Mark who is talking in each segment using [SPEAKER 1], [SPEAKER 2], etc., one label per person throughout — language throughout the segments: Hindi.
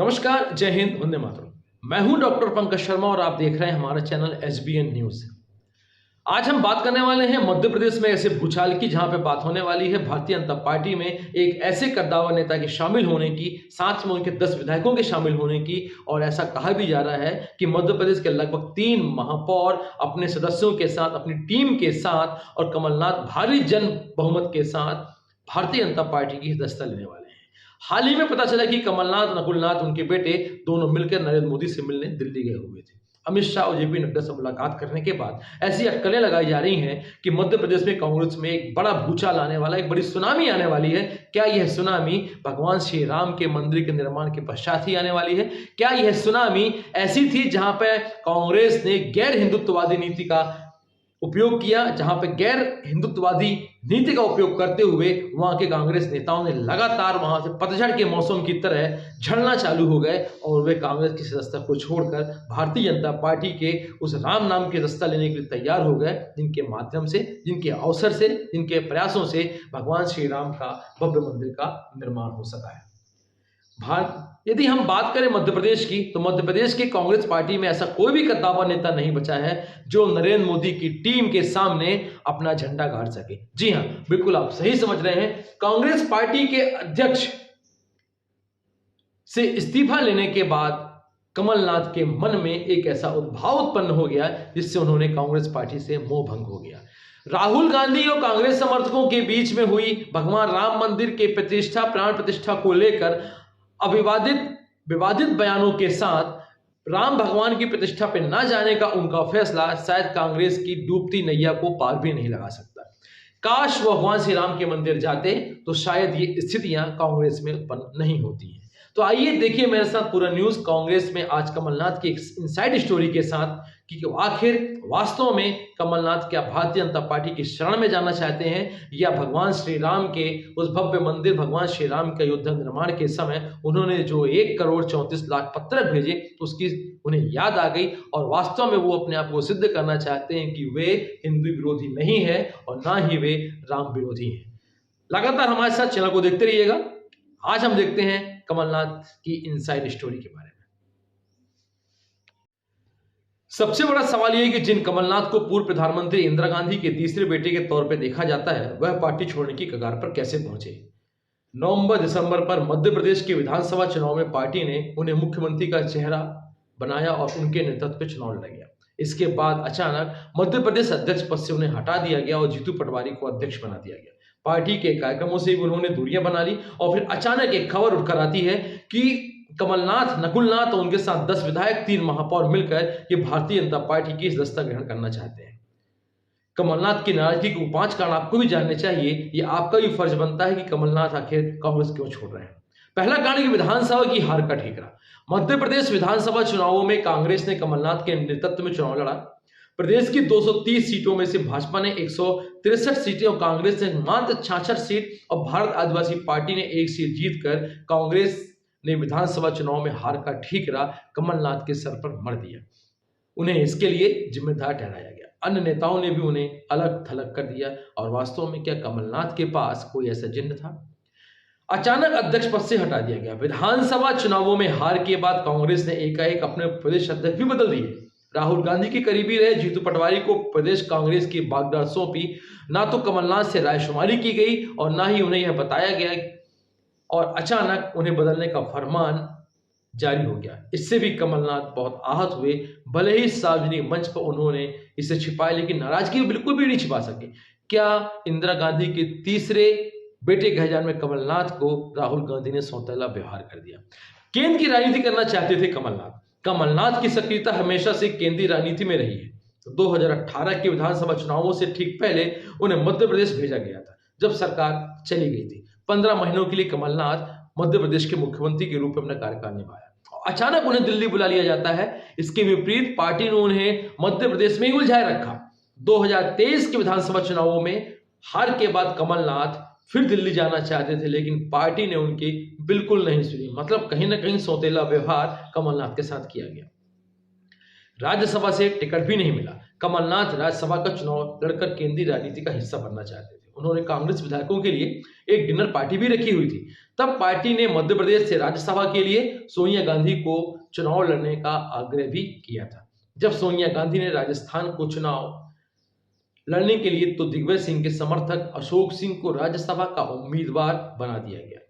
[SPEAKER 1] नमस्कार, जय हिंद, वंदे मातरम। मैं हूं डॉक्टर पंकज शर्मा और आप देख रहे हैं हमारा चैनल एसबीएन न्यूज। आज हम बात करने वाले हैं मध्य प्रदेश में ऐसे भूचाल की, जहां पे बात होने वाली है भारतीय जनता पार्टी में एक ऐसे कद्दावर नेता के शामिल होने की, साथ में उनके 10 विधायकों के शामिल होने की। और ऐसा कहा भी जा रहा है कि मध्य प्रदेश के लगभग 3 महापौर अपने सदस्यों के साथ, अपनी टीम के साथ और कमलनाथ भारी जन बहुमत के साथ भारतीय जनता पार्टी की सदस्यता लेने वाले हैं। हाल ही में पता चला कि कमलनाथ, नकुलनाथ, उनके बेटे दोनों मिलकर नरेंद्र मोदी से मिलने दिल्ली गए हुए थे। अमित शाह और जेपी नड्डा से मुलाकात करने के बाद ऐसी अटकलें लगाई जा रही हैं कि मध्य प्रदेश में कांग्रेस में एक बड़ा भूचाल आने वाला, एक बड़ी सुनामी आने वाली है। क्या यह सुनामी भगवान श्री राम के मंदिर के निर्माण के पश्चात ही आने वाली है? क्या यह सुनामी ऐसी थी जहां पर कांग्रेस ने गैर हिंदुत्ववादी नीति का उपयोग किया, जहां पे गैर हिंदुत्ववादी नीति का उपयोग करते हुए वहां के कांग्रेस नेताओं ने लगातार वहां से पतझड़ के मौसम की तरह झड़ना चालू हो गए और वे कांग्रेस की सदस्यता को छोड़कर भारतीय जनता पार्टी के उस राम नाम की सदस्यता लेने के लिए तैयार हो गए, जिनके माध्यम से, जिनके अवसर से, जिनके प्रयासों से भगवान श्री राम का भव्य मंदिर का निर्माण हो सका है। यदि हम बात करें मध्य प्रदेश की, तो मध्य प्रदेश की कांग्रेस पार्टी में ऐसा कोई भी कद्दावर नेता नहीं बचा है जो नरेंद्र मोदी की टीम के सामने अपना झंडा गाड़ सके। जी हां, बिल्कुल आप सही समझ रहे हैं। कांग्रेस पार्टी के अध्यक्ष से इस्तीफा लेने के बाद कमलनाथ के मन में एक ऐसा उद्भाव उत्पन्न हो गया जिससे उन्होंने कांग्रेस पार्टी से मोह भंग हो गया। राहुल गांधी और कांग्रेस समर्थकों के बीच में हुई भगवान राम मंदिर के प्रतिष्ठा, प्राण प्रतिष्ठा को लेकर विवादित बयानों के साथ राम भगवान की प्रतिष्ठा पर न जाने का उनका फैसला शायद कांग्रेस की डूबती नैया को पार भी नहीं लगा सकता। काश वो भगवान श्री राम के मंदिर जाते तो शायद ये स्थितियां कांग्रेस में उत्पन्न नहीं होती हैं। तो आइए देखिए मेरे साथ पूरा न्यूज कांग्रेस में आज कमलनाथ की एक इनसाइड स्टोरी के साथ कि आखिर वास्तव में कमलनाथ क्या भारतीय जनता पार्टी की शरण में जाना चाहते हैं या भगवान श्री राम के उस भव्य मंदिर, भगवान श्री राम का अयोध्या निर्माण के समय उन्होंने जो 1,34,00,000 पत्र भेजे उसकी उन्हें याद आ गई और वास्तव में वो अपने आप को सिद्ध करना चाहते हैं कि वे हिंदू विरोधी नहीं है और ना ही वे राम विरोधी हैं। लगातार हमारे साथ चैनल को देखते रहिएगा। आज हम देखते हैं कमलनाथ की इनसाइड स्टोरी के बारे में। सबसे बड़ा सवाल यह है कि जिन कमलनाथ को पूर्व प्रधानमंत्री इंदिरा गांधी के तीसरे बेटे के तौर पर देखा जाता है, वह पार्टी छोड़ने की कगार पर कैसे पहुंचे। नवंबर-दिसंबर पर मध्य प्रदेश के विधानसभा चुनाव में पार्टी ने उन्हें मुख्यमंत्री का चेहरा बनाया और उनके नेतृत्व में चुनाव लड़ा गया। इसके बाद अचानक मध्य प्रदेश अध्यक्ष पद से उन्हें हटा दिया गया और जीतू पटवारी को अध्यक्ष बना दिया गया। पार्टी के कार्यक्रमों से भी उन्होंने दूरियां बना ली और फिर अचानक एक खबर उठकर आती है कि कमलनाथ, नकुलनाथ और उनके साथ 10 विधायक, 3 महापौर मिलकर ये भारतीय जनता पार्टी की सदस्यता ग्रहण करना चाहते हैं। कमलनाथ की नाराजगी के 5 कारण आपको भी जानने चाहिए। ये आपका भी फर्ज बनता है कि कमलनाथ आखिर कांग्रेस क्यों छोड़ रहे हैं। पहला कारण की विधानसभा की हार का ठिकरा। मध्य प्रदेश विधानसभा चुनावों में कांग्रेस ने कमलनाथ के नेतृत्व में चुनाव लड़ा। प्रदेश की 230 सीटों में से भाजपा ने 163 सीटें और कांग्रेस ने मात्र 66 सीट और भारत आदिवासी पार्टी ने 1 सीट जीतकर कांग्रेस ने विधानसभा चुनाव में हार का ठीकरा कमलनाथ के सर पर मढ़ दिया। उन्हें इसके लिए जिम्मेदार ठहराया गया। अन्य नेताओं ने भी उन्हें अलग थलग कर दिया और वास्तव में क्या कमलनाथ के पास कोई ऐसा चिन्ह था? अचानक अध्यक्ष पद से हटा दिया गया। विधानसभा चुनावों में हार के बाद कांग्रेस ने एकाएक अपने प्रदेश अध्यक्ष भी बदल दिए। राहुल गांधी के करीबी रहे जीतू पटवारी को प्रदेश कांग्रेस की बागडोर सौंपी। ना तो कमलनाथ से रायशुमारी की गई और ना ही उन्हें यह बताया गया और अचानक उन्हें बदलने का फरमान जारी हो गया। इससे भी कमलनाथ बहुत आहत हुए। भले ही सार्वजनिक मंच पर उन्होंने इसे छिपाया, लेकिन नाराजगी बिल्कुल भी नहीं छिपा सके। क्या इंदिरा गांधी के तीसरे बेटे कहे जाने में कमलनाथ को राहुल गांधी ने सौतेला व्यवहार कर दिया। केंद्र की राजनीति करना चाहते थे कमलनाथ की सक्रियता हमेशा से केंद्रीय राजनीति में रही है। तो 2018 के विधानसभा चुनावों से ठीक पहले उन्हें मध्य प्रदेश भेजा गया था, जब सरकार चली गई थी। 15 महीनों के लिए कमलनाथ मध्य प्रदेश के मुख्यमंत्री के रूप में अपना कार्यकाल निभाया। अचानक उन्हें दिल्ली बुला लिया जाता है। इसके विपरीत पार्टी ने उन्हें मध्य प्रदेश में ही उलझाए रखा। 2023 के विधानसभा चुनावों में हार के बाद कमलनाथ फिर दिल्ली जाना चाहते थे, लेकिन पार्टी ने उनकी बिल्कुल नहीं सुनी। मतलब कहीं ना कहीं सौतेला व्यवहार कमलनाथ के साथ किया गया। राज्यसभा से टिकट भी नहीं मिला। कमलनाथ राज्यसभा का चुनाव लड़कर केंद्रीय राजनीति का हिस्सा बनना चाहते थे। उन्होंने कांग्रेस विधायकों के लिए एक डिनर पार्टी भी रखी हुई थी। तब पार्टी ने मध्य प्रदेश से राज्यसभा के लिए सोनिया गांधी को चुनाव लड़ने का आग्रह भी किया था। जब सोनिया गांधी ने राजस्थान को चुनाव लड़ने के लिए तो दिग्विजय सिंह के समर्थक अशोक सिंह को राज्यसभा का उम्मीदवार बना दिया गया।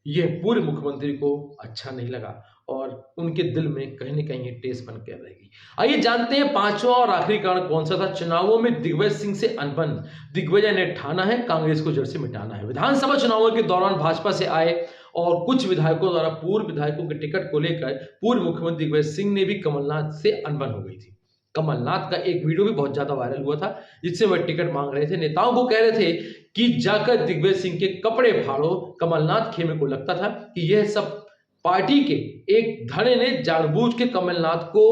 [SPEAKER 1] यह पूर्व मुख्यमंत्री को अच्छा नहीं लगा और उनके दिल में कहीं न कहीं ठेस बन कर रहेगी। आइए जानते हैं पांचवा और आखिरी कारण कौन सा था। चुनावों में दिग्विजय सिंह से अनबन। दिग्विजय ने ठाना है कांग्रेस को जड़ से मिटाना है। विधानसभा चुनावों के दौरान भाजपा से आए और कुछ विधायकों द्वारा पूर्व विधायकों के टिकट को लेकर पूर्व मुख्यमंत्री दिग्विजय सिंह ने भी कमलनाथ से अनबन हो गई थी। कमलनाथ का एक वीडियो भी बहुत ज्यादा वायरल हुआ था जिससे वह टिकट मांग रहे थे। नेताओं को कह रहे थे कि जाकर दिग्विजय सिंह के कपड़े फाड़ो। कमलनाथ खेमे को लगता था कि यह सब पार्टी के एक धड़े ने जानबूझ के कमलनाथ को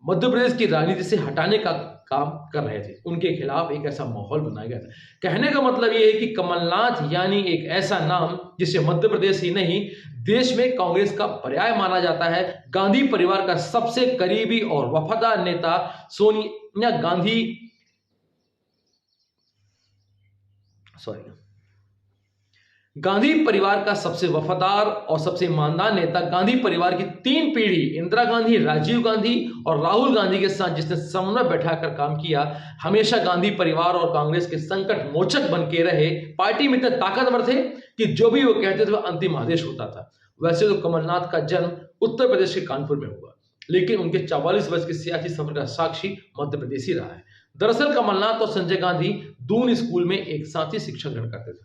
[SPEAKER 1] मध्य प्रदेश की राजनीति से हटाने का काम कर रहे थे। उनके खिलाफ एक ऐसा माहौल बनाया गया था। कहने का मतलब यह है कि कमलनाथ यानी एक ऐसा नाम जिसे मध्य प्रदेश ही नहीं देश में कांग्रेस का पर्याय माना जाता है। गांधी परिवार का सबसे करीबी और वफादार नेता सोनिया गांधी गांधी परिवार का सबसे वफादार और सबसे ईमानदार नेता, गांधी परिवार की 3 पीढ़ी इंदिरा गांधी, राजीव गांधी और राहुल गांधी के साथ जिसने समन्वय बैठाकर काम किया, हमेशा गांधी परिवार और कांग्रेस के संकट मोचक बन के रहे। पार्टी में इतने ताकतवर थे कि जो भी वो कहते थे वह अंतिम आदेश होता था। वैसे तो कमलनाथ का जन्म उत्तर प्रदेश के कानपुर में हुआ, लेकिन उनके 44 वर्ष के सियासी सफर का साक्षी मध्य प्रदेश ही रहा है। दरअसल कमलनाथ और संजय गांधी दून स्कूल में एक साथ ही शिक्षा ग्रहण करते थे।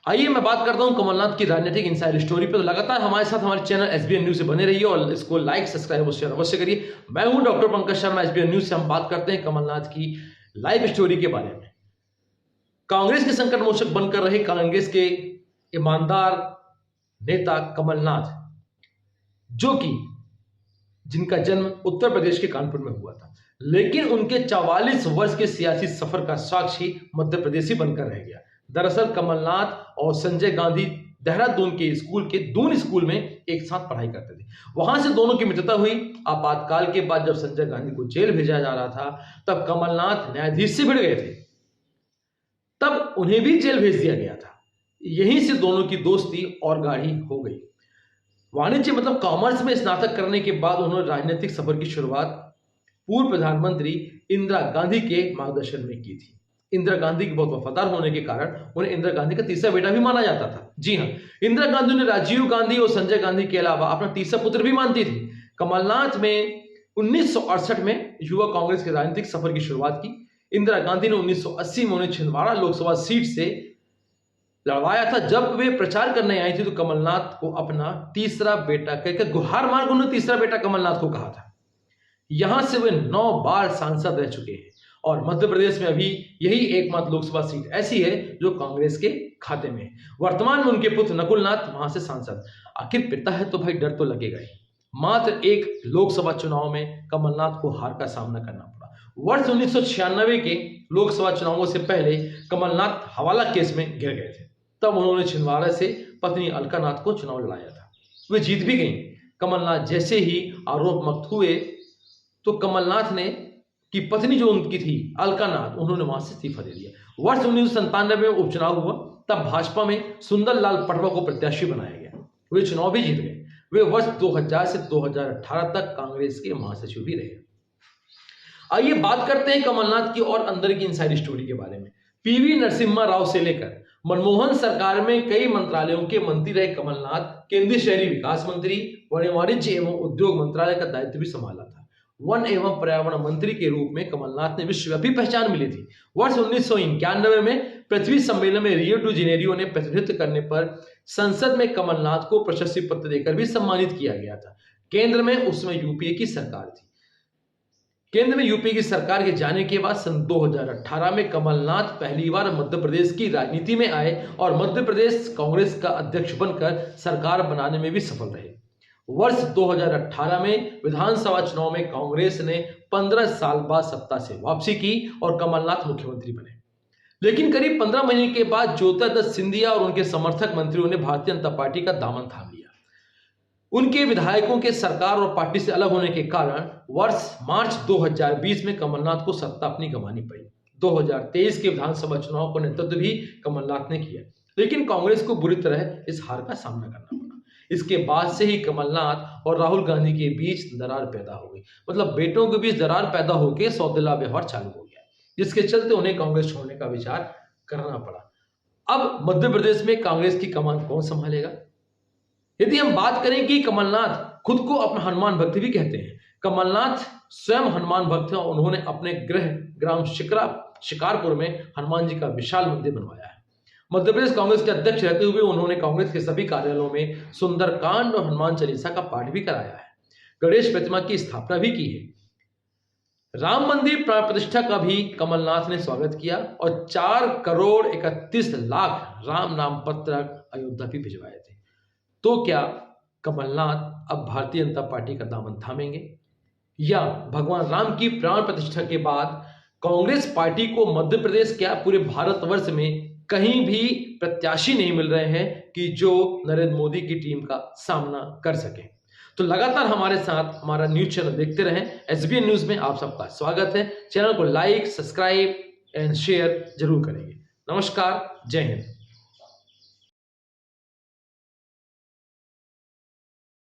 [SPEAKER 1] आइए मैं बात करता हूं कमलनाथ की राजनीतिक इनसाइड स्टोरी पर। तो लगातार हमारे साथ हमारे चैनल एसबीएन न्यूज से बने रहिए और इसको लाइक सब्सक्राइब और शेयर अवश्य करिए। मैं हूं doctor Pankaj Sharma, SBN news से हम बात करते हैं कमलनाथ की लाइव स्टोरी के बारे में। कांग्रेस के संकट मोचक बनकर रहे कांग्रेस के ईमानदार नेता कमलनाथ, जो कि जिनका जन्म उत्तर प्रदेश के कानपुर में हुआ था, लेकिन उनके 44 वर्ष के सियासी सफर का साक्षी मध्य प्रदेश ही बनकर रह गया। दरअसल कमलनाथ और संजय गांधी देहरादून के दून स्कूल में एक साथ पढ़ाई करते थे। वहां से दोनों की मित्रता हुई। आपातकाल के बाद जब संजय गांधी को जेल भेजा जा रहा था, तब कमलनाथ न्यायाधीश से भिड़ गए थे, तब उन्हें भी जेल भेज दिया गया था। यहीं से दोनों की दोस्ती और गाढ़ी हो गई। वाणिज्य मतलब कॉमर्स में स्नातक करने के बाद उन्होंने राजनीतिक सफर की शुरुआत पूर्व प्रधानमंत्री इंदिरा गांधी के मार्गदर्शन में की थी। इंदिरा गांधी के बहुत वफादार होने के कारण उन्हें इंदिरा गांधी का तीसरा बेटा भी माना जाता था। जी हां, इंदिरा गांधी ने राजीव गांधी और संजय गांधी के अलावा अपना तीसरा पुत्र भी मानती थी। कमलनाथ में 1968 में युवा कांग्रेस के राजनीतिक सफर की शुरुआत की। इंदिरा गांधी ने 1980 में उन्हें छिंदवाड़ा लोकसभा सीट से लड़वाया था। जब वे प्रचार करने आई थी तो कमलनाथ को अपना तीसरा बेटा कहकर गुहार मार्ग उन्होंने तीसरा बेटा कमलनाथ को कहा था। यहां से वे 9 बार सांसद रह चुके हैं और मध्य प्रदेश में अभी यही एकमात्र लोकसभा सीट ऐसी है जो कांग्रेस के खाते में है। वर्तमान में उनके पुत्र नकुलनाथ वहां से सांसद। आखिर पिता है तो भाई डर तो लगेगा ही। मात्र एक लोकसभा चुनाव में कमलनाथ को हार का सामना करना पड़ा। वर्ष 1996 के लोकसभा चुनावों से पहले कमलनाथ हवाला केस में गिर गए थे। तब उन्होंने छिंदवाड़ा से पत्नी अलकानाथ को चुनाव लड़ाया था। वे जीत भी गई। कमलनाथ जैसे ही आरोप मुक्त हुए तो कमलनाथ ने की पत्नी जो उनकी थी अलकानाथ, उन्होंने वहां से इस्तीफा दे दिया। वर्ष 1997 में उपचुनाव हुआ। तब भाजपा में सुंदरलाल पटवा को प्रत्याशी बनाया गया। वे चुनाव भी जीत गए। वे वर्ष 2000 से 2018 तक कांग्रेस के महासचिव भी रहे। आइए बात करते हैं कमलनाथ की और अंदर की इनसाइड स्टोरी के बारे में। पीवी नरसिम्हा राव से लेकर मनमोहन सरकार में कई मंत्रालयों के मंत्री रहे कमलनाथ। केंद्रीय शहरी विकास मंत्री, वाणिज्य एवं उद्योग मंत्रालय का दायित्व भी संभाला था। वन एवं पर्यावरण मंत्री के रूप में कमलनाथ ने विश्वव्यापी पहचान मिली थी। वर्ष 1991 में पृथ्वी सम्मेलन में रियो डी जेनेरियो ने प्रतिनिधित्व करने पर संसद में कमलनाथ को प्रशस्ति पत्र देकर भी सम्मानित किया गया था। केंद्र में उस समय यूपीए की सरकार थी। केंद्र में यूपीए की सरकार के जाने के बाद सन 2018 में कमलनाथ पहली बार मध्य प्रदेश की राजनीति में आए और मध्य प्रदेश कांग्रेस का अध्यक्ष बनकर सरकार बनाने में भी सफल रहे। वर्ष 2018 में विधानसभा चुनाव में कांग्रेस ने 15 साल बाद सत्ता से वापसी की और कमलनाथ मुख्यमंत्री बने। लेकिन करीब 15 महीने के बाद ज्योतिरादित्य सिंधिया और उनके समर्थक मंत्रियों ने भारतीय जनता पार्टी का दामन थाम लिया। उनके विधायकों के सरकार और पार्टी से अलग होने के कारण वर्ष मार्च 2020 में कमलनाथ को सत्ता अपनी गंवानी पड़ी। 2023 के विधानसभा चुनाव का नेतृत्व भी कमलनाथ ने किया, लेकिन कांग्रेस को बुरी तरह इस हार का सामना करना पड़ा। इसके बाद से ही कमलनाथ और राहुल गांधी के बीच दरार पैदा हो गई, मतलब बेटों के बीच दरार पैदा होकर सौदेला व्यवहार चालू हो गया, जिसके चलते उन्हें कांग्रेस छोड़ने का विचार करना पड़ा। अब मध्य प्रदेश में कांग्रेस की कमान कौन संभालेगा? यदि हम बात करें कि कमलनाथ खुद को अपना हनुमान भक्त भी कहते हैं, कमलनाथ स्वयं हनुमान भक्त हैं और उन्होंने अपने गृह ग्राम शिकारपुर में हनुमान जी का विशाल मंदिर बनवाया है। मध्य प्रदेश कांग्रेस के अध्यक्ष रहते हुए उन्होंने कांग्रेस के सभी कार्यालयों में सुंदरकांड और हनुमान चालीसा का पाठ भी कराया है। गणेश प्रतिमा की स्थापना भी की है। राम मंदिर प्राण प्रतिष्ठा का भी कमलनाथ ने स्वागत किया और 4,31,00,000 राम नाम पत्रक अयोध्या भी भिजवाए थे। तो क्या कमलनाथ अब भारतीय जनता पार्टी का दामन थामेंगे, या भगवान राम की प्राण प्रतिष्ठा के बाद कांग्रेस पार्टी को मध्य प्रदेश क्या पूरे भारतवर्ष में कहीं भी प्रत्याशी नहीं मिल रहे हैं कि जो नरेंद्र मोदी की टीम का सामना कर सके? तो लगातार हमारे साथ हमारा न्यूज चैनल देखते रहें। एसबीएन न्यूज में आप सबका स्वागत है। चैनल को लाइक, सब्सक्राइब एंड शेयर जरूर करेंगे। नमस्कार, जय हिंद।